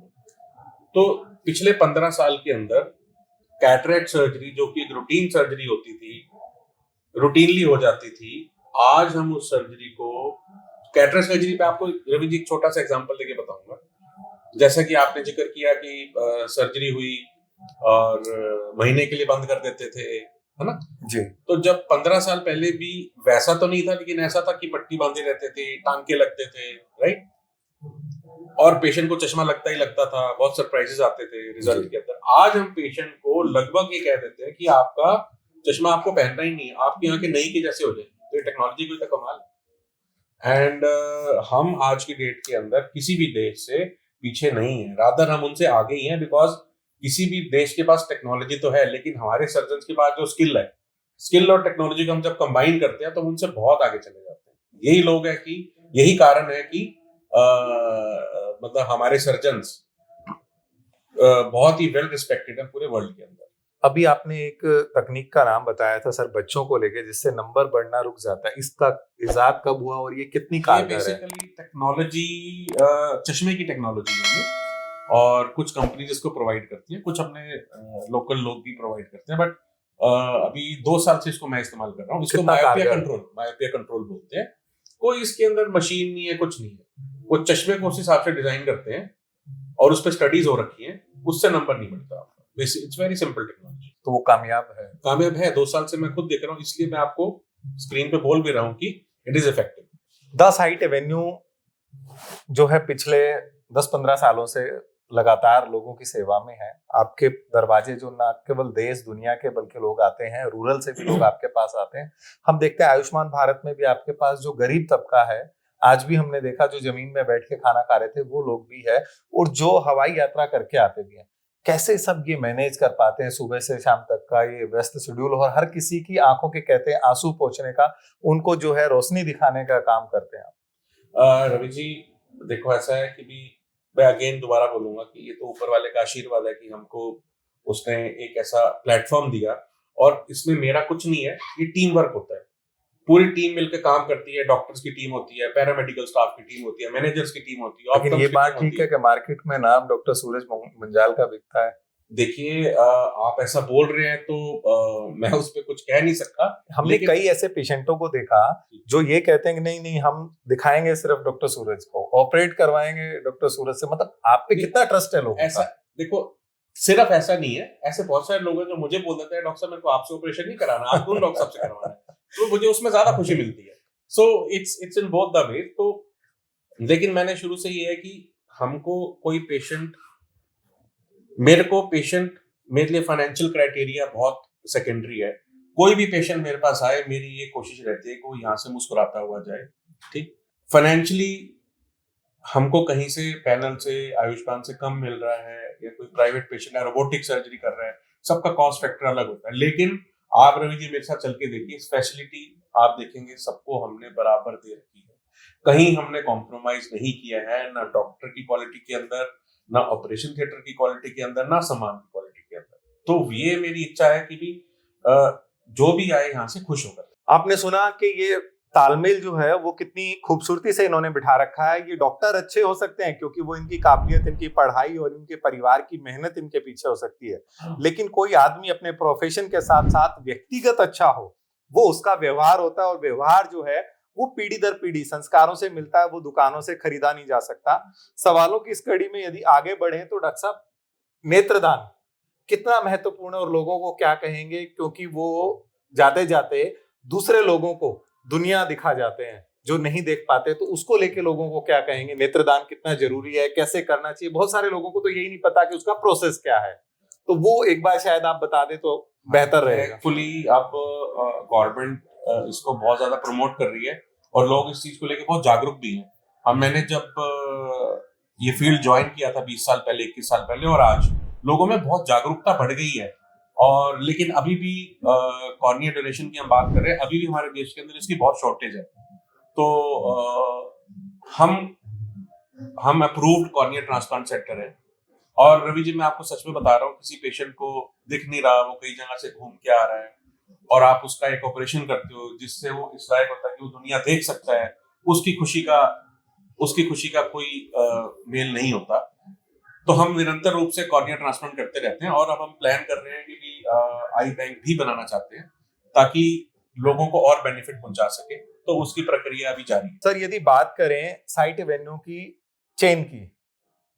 तो पिछले 15 साल के अंदर कैटरेक्ट सर्जरी, जो कि एक रूटीन सर्जरी होती थी, रूटीनली हो जाती थी, आज हम उस सर्जरी को, कैटरेक्ट सर्जरी पे आपको रवि जी एक छोटा सा एग्जांपल देके बताऊंगा। जैसा कि आपने जिक्र किया कि सर्जरी हुई और महीने के लिए बंद कर देते थे, है ना
जी।
तो जब 15 साल पहले भी वैसा तो नहीं था, लेकिन ऐसा था कि पट्टी बांधे रहते थे, टांके लगते थे, राइट, और पेशेंट को चश्मा लगता ही लगता था, बहुत सरप्राइजेस आते थे रिजल्ट के अंदर। आज हम पेशेंट को लगभग ये कह देते हैं कि आपका चश्मा आपको पहनना ही नहीं है, आपकी आंखें नई के जैसे हो जाएंगी। तो ये टेक्नोलॉजी कोई तो कमाल है। एंड हम आज की डेट के अंदर किसी भी देश से पीछे नहीं है, रादर हम उनसे आगे ही हैं, बिकॉज किसी भी देश के पास टेक्नोलॉजी तो है, लेकिन हमारे सर्जन्स के पास जो स्किल है, स्किल और टेक्नोलॉजी को हम जब कंबाइन करते हैं तो उनसे बहुत आगे चले जाते हैं। यही लोग है कि यही कारण है कि मतलब हमारे सर्जन्स बहुत ही वेल रिस्पेक्टेड है पूरे वर्ल्ड के अंदर।
अभी आपने एक तकनीक का नाम बताया था सर बच्चों को लेके, जिससे नंबर बढ़ना रुक जाता है, इसका इजाद कब हुआ और ये कितनी कारगर है?
बेसिकली टेक्नोलॉजी, चश्मे की टेक्नोलॉजी है और कुछ कंपनीज इसको प्रोवाइड करती हैं, कुछ अपने लोकल लोग भी प्रोवाइड करते हैं, बट अभी 2 साल से इसको मैं इस्तेमाल कर रहा हूँ। इसको मायोपिया कंट्रोल बोलते हैं। कोई इसके अंदर मशीन नहीं है, कुछ नहीं है, वो चश्मे को उस हिसाब से डिजाइन करते हैं और उस पर स्टडीज हो रखी हैं, उससे नंबर नहीं बढ़ता आपका। It's very simple technology.
तो वो कामयाब है।
2 साल से मैं खुद देख रहा हूँ, इसलिए मैं आपको स्क्रीन पे बोल भी रहा हूँ कि it is effective.
The site Avenue जो है पिछले 10-15 सालों से लगातार लोगों की सेवा में है। आपके दरवाजे जो ना केवल देश दुनिया के बल्कि लोग आते हैं, रूरल से भी लोग आपके पास आते हैं। हम देखते हैं आयुष्मान भारत में भी आपके पास जो गरीब तबका है, आज भी हमने देखा जो जमीन में बैठ के खाना खा रहे थे वो लोग भी है, और जो हवाई यात्रा करके आते भी हैं। कैसे सब ये मैनेज कर पाते हैं सुबह से शाम तक का ये व्यस्त शेड्यूल, और हर किसी की आंखों के कहते हैं आंसू पोंछने का, उनको जो है रोशनी दिखाने का काम करते हैं आप?
रवि जी देखो, ऐसा है कि भी मैं अगेन दोबारा बोलूंगा कि ये तो ऊपर वाले का आशीर्वाद है कि हमको उसने एक ऐसा प्लेटफॉर्म दिया, और इसमें मेरा कुछ नहीं है, ये टीम वर्क होता है। पूरी टीम मिलकर काम करती है, डॉक्टर्स की टीम होती है, पैरामेडिकल स्टाफ की टीम होती है, मैनेजर्स की टीम होती है।
लेकिन ये बात ठीक है कि मार्केट में नाम डॉक्टर सूरज मंजाल का बिकता है।
देखिए, आप ऐसा बोल रहे हैं तो मैं उस पर कुछ कह नहीं सकता।
हमने कई ऐसे पेशेंटों को देखा जो ये कहते हैं कि नहीं नहीं हम दिखाएंगे सिर्फ डॉक्टर सूरज को, ऑपरेट करवाएंगे डॉक्टर सूरज से। मतलब आप पे कितना ट्रस्ट है लोगों का?
ऐसा देखो, सिर्फ ऐसा नहीं है, ऐसे बहुत सारे लोग हैं जो मुझे बोल देते हैं डॉक्टर साहब मेरे को आपसे ऑपरेशन नहीं कराना, आपको डॉक्टर साहब से करवाना है, तो मुझे उसमें ज्यादा खुशी मिलती है। So it's in both the way. तो लेकिन मैंने शुरू से ये है कि हमको कोई पेशेंट, मेरे लिए फाइनेंशियल क्राइटेरिया बहुत सेकेंडरी है। कोई भी पेशेंट मेरे पास आए, मेरी ये कोशिश रहती है कि वो यहाँ से मुस्कुराता हुआ जाए। ठीक, फाइनेंशियली हमको कहीं से पैनल से आयुष्मान से कम मिल रहा है, या कोई प्राइवेट पेशेंट है रोबोटिक सर्जरी कर रहा है, सबका कॉस्ट फैक्टर अलग होता है। लेकिन आप रवि जी मेरे साथ चल के देखिए, फैसिलिटी आप देखेंगे सबको हमने बराबर दे रखी है, कहीं हमने कॉम्प्रोमाइज नहीं किया है, ना डॉक्टर की क्वालिटी के अंदर, ना ऑपरेशन थिएटर की क्वालिटी के अंदर, ना सामान की क्वालिटी के अंदर। तो ये मेरी इच्छा है कि भी जो भी आए यहाँ से खुश होकर।
आपने सुना कि ये तालमेल जो है वो कितनी खूबसूरती से इन्होंने बिठा रखा है। ये डॉक्टर अच्छे हो सकते हैं क्योंकि वो इनकी काबिलियत, इनकी पढ़ाई और इनके परिवार की मेहनत इनके पीछे हो सकती है, लेकिन कोई आदमी अपने प्रोफेशन के साथ साथ व्यक्तिगत अच्छा हो, वो उसका व्यवहार होता है। और व्यवहार जो है वो पीढ़ी दर पीढ़ी संस्कारों से मिलता है, वो दुकानों से खरीदा नहीं जा सकता। सवालों की इस कड़ी में यदि आगे बढ़े तो डॉक्टर साहब, नेत्रदान कितना महत्वपूर्ण है और लोगों को क्या कहेंगे, क्योंकि वो जाते जाते दूसरे लोगों को दुनिया दिखा जाते हैं जो नहीं देख पाते, तो उसको लेके लोगों को क्या कहेंगे? नेत्रदान कितना जरूरी है, कैसे करना चाहिए? बहुत सारे लोगों को तो यही नहीं पता कि उसका प्रोसेस क्या है, तो वो एक बार शायद आप बता दे तो बेहतर रहेगा।
फुली अब गवर्नमेंट इसको बहुत ज्यादा प्रमोट कर रही है और लोग इस चीज को लेके बहुत जागरूक भी हैं। हम मैंने जब ये फील्ड ज्वाइन किया था 20 साल पहले, 21 साल पहले, और आज लोगों में बहुत जागरूकता बढ़ गई है। और लेकिन अभी भी कॉर्निया डोनेशन की हम बात कर रहे हैं, अभी भी हमारे देश के अंदर इसकी बहुत शॉर्टेज है। तो हम अप्रूव्ड कॉर्निया ट्रांसप्लांट सेंटर है। और रवि जी, मैं आपको सच में बता रहा हूँ, किसी पेशेंट को दिख नहीं रहा, वो कई जगह से घूम के आ रहा है, और आप उसका एक ऑपरेशन करते हो जिससे वो इस लायक होता है कि वो दुनिया देख सकता है, उसकी खुशी का कोई मेल नहीं होता। तो हम निरंतर रूप से कॉर्निया ट्रांसप्लांट करते रहते हैं, और अब हम प्लान कर रहे हैं कि आई बैंक भी बनाना चाहते हैं ताकि लोगों को और बेनिफिट पहुंचा सके। तो उसकी प्रक्रिया अभी जारी है।
सर, यदि बात करें साइट एवेन्यू की चेन की,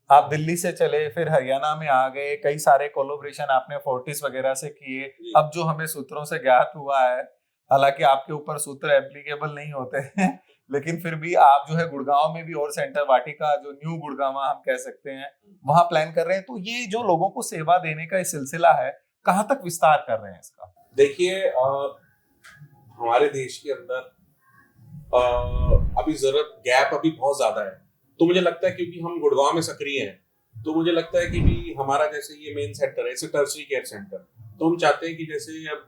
आप दिल्ली से चले, फिर हरियाणा में आ गए, कई सारे कोलैबोरेशन आपने फोर्टिस वगैरह से किए। अब जो हमें सूत्रों से ज्ञात हुआ है, हालांकि आपके ऊपर सूत्र एप्लीकेबल नहीं होते हैं लेकिन फिर भी आप जो है गुड़गांव में भी और सेंटर वाटिका, जो न्यू गुड़गांव हम कह सकते हैं, वहां प्लान कर रहे हैं। तो ये जो लोगों को सेवा देने का सिलसिला है, कहाँ तक विस्तार कर रहे हैं इसका?
देखिए, हमारे देश के अंदर अभी जरूरत गैप अभी बहुत ज्यादा है। तो मुझे लगता है क्योंकि हम गुड़गांव में सक्रिय हैं, तो मुझे लगता है कि भी हमारा जैसे ये मेन सेंटर है, इसे टर्शरी केयर सेंटर, तो हम चाहते हैं कि जैसे अब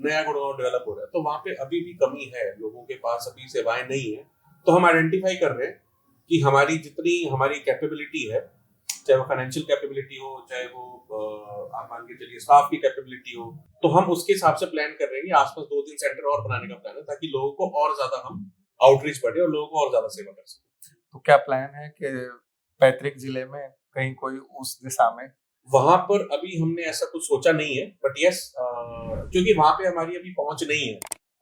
नया गुड़गांव डेवलप हो रहा है, तो वहाँ पे अभी भी कमी है, लोगों के पास अभी सेवाएं नहीं है। तो हम आइडेंटिफाई कर रहे हैं कि हमारी जितनी हमारी कैपेबिलिटी है, चाहे वो फाइनेंशियल कैपेबिलिटी हो, चाहे वो आप मान के चलिए स्टाफ की कैपेबिलिटी हो, तो हम उसके हिसाब से प्लान कर रहे हैं कि आसपास 2-3 सेंटर और बनाने का प्लान है, ताकि लोगों को और ज्यादा हम आउटरीच बढ़े और लोगों को और ज्यादा सेवा कर सकें।
तो क्या प्लान है कि पैतृक जिले में कहीं कोई उस दिशा में?
वहां पर अभी हमने ऐसा कुछ सोचा नहीं है, बट यस, क्योंकि वहां पे हमारी अभी पहुंच नहीं है,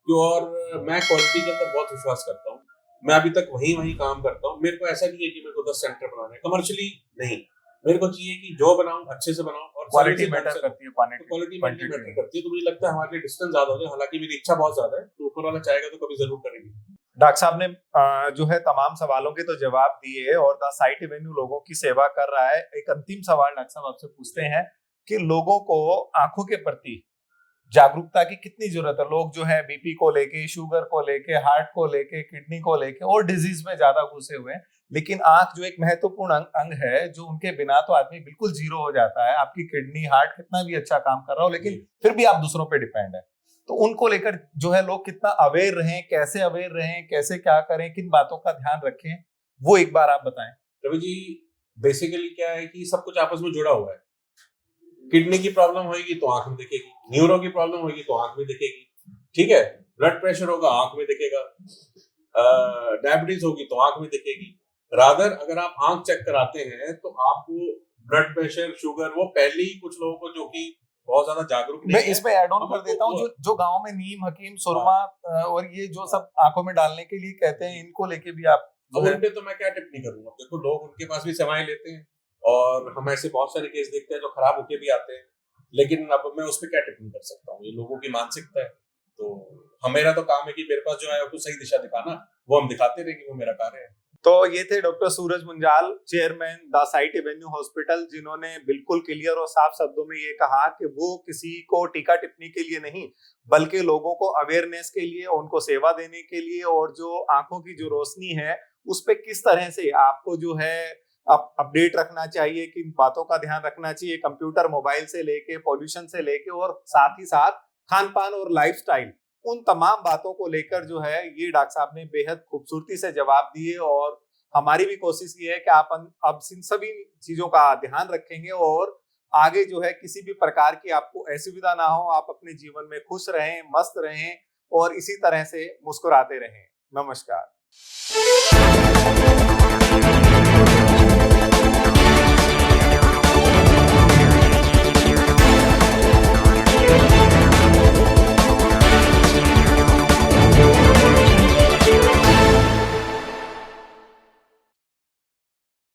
और मैं क्वालिटी के अंदर बहुत विश्वास करता हूँ। मैं अभी तक वहीं काम करता हूँ। मेरे को ऐसा नहीं है कि मेरे को 10 सेंटर बनाना है कमर्शियली, नहीं। मेरे को चाहिए कि जो बनाऊं अच्छे से बनाऊं, और
क्वालिटी मैटर करती है,
क्वालिटी मैटर करती है। तो मुझे लगता है हमारे लिए डिस्टेंस ज्यादा हो जाए, हालांकि मेरी इच्छा बहुत ज्यादा है, तो ऊपर वाला चाहेगा तो कभी जरूर करेंगे।
डॉक्टर साहब ने जो है तमाम सवालों के तो जवाब दिए, और द साइट एवेन्यू लोगों की सेवा कर रहा है। एक अंतिम सवाल डॉक्टर साहब आपसे पूछते हैं कि लोगों को आंखों के प्रति जागरूकता की कितनी जरूरत है? लोग जो है बीपी को लेके, शुगर को लेके, हार्ट को लेके, किडनी को लेके और डिजीज में ज्यादा घुसे हुए हैं, लेकिन आंख जो एक महत्वपूर्ण अंग है, जो उनके बिना तो आदमी बिल्कुल जीरो हो जाता है। आपकी किडनी, हार्ट कितना भी अच्छा काम कर रहा हो, लेकिन फिर भी आप दूसरों पे डिपेंड है। तो उनको लेकर जो है लोग कितना अवेयर रहें, कैसे अवेयर रहें, कैसे क्या करें, किन बातों का ध्यान रखें, वो एक बार आप बताएं।
रवि जी, बेसिकली क्या है कि सब कुछ आपस में जुड़ा हुआ है। किडनी की प्रॉब्लम होगी तो आंख में दिखेगी, न्यूरो की प्रॉब्लम होगी तो आंख में दिखेगी, ठीक है, ब्लड प्रेशर होगा आंख में दिखेगा, डायबिटीज होगी तो आंख में दिखेगी। रादर अगर आप आंख चेक कराते हैं तो आपको ब्लड प्रेशर, शुगर, वो पहले ही कुछ लोगों को जो कि बहुत ज्यादा जागरूक नहीं
मैं
है,
इसमें ऐड ऑन कर देता हूँ, जो गांव में नीम, हकीम, सुरमा और ये जो सब आंखों में डालने के लिए कहते हैं, इनको लेके भी आप
अब उन पे तो मैं क्या टिप्पणी करूंगा। देखो, लोग उनके पास भी सेवाएं लेते हैं, और हम ऐसे बहुत सारे केस देखते हैं जो खराब होके भी आते हैं, लेकिन अब मैं उस पर क्या टिप्पणी कर सकता हूँ? ये लोगों की मानसिकता है। तो मेरा तो काम है कि मेरे पास जो है आपको सही दिशा दिखाना, वो हम दिखाते रहेंगे, वो मेरा कार्य है।
तो ये थे doctor Suraj Munjal, chairman the site Avenue hospital, जिन्होंने बिल्कुल क्लियर और साफ शब्दों में ये कहा कि वो किसी को टीका टिप्पणी के लिए नहीं, बल्कि लोगों को अवेयरनेस के लिए, उनको सेवा देने के लिए, और जो आंखों की जो रोशनी है उस पे किस तरह से आपको जो है अपडेट रखना चाहिए, किन बातों का ध्यान रखना चाहिए, कंप्यूटर, मोबाइल से लेके, पॉल्यूशन से लेके, और साथ ही साथ खान पान और लाइफस्टाइल, उन तमाम बातों को लेकर जो है ये डॉक्टर साहब ने बेहद खूबसूरती से जवाब दिए। और हमारी भी कोशिश ये है कि आप अब इन सभी चीजों का ध्यान रखेंगे, और आगे जो है किसी भी प्रकार की आपको असुविधा ना हो, आप अपने जीवन में खुश रहें, मस्त रहें, और इसी तरह से मुस्कुराते रहें। नमस्कार।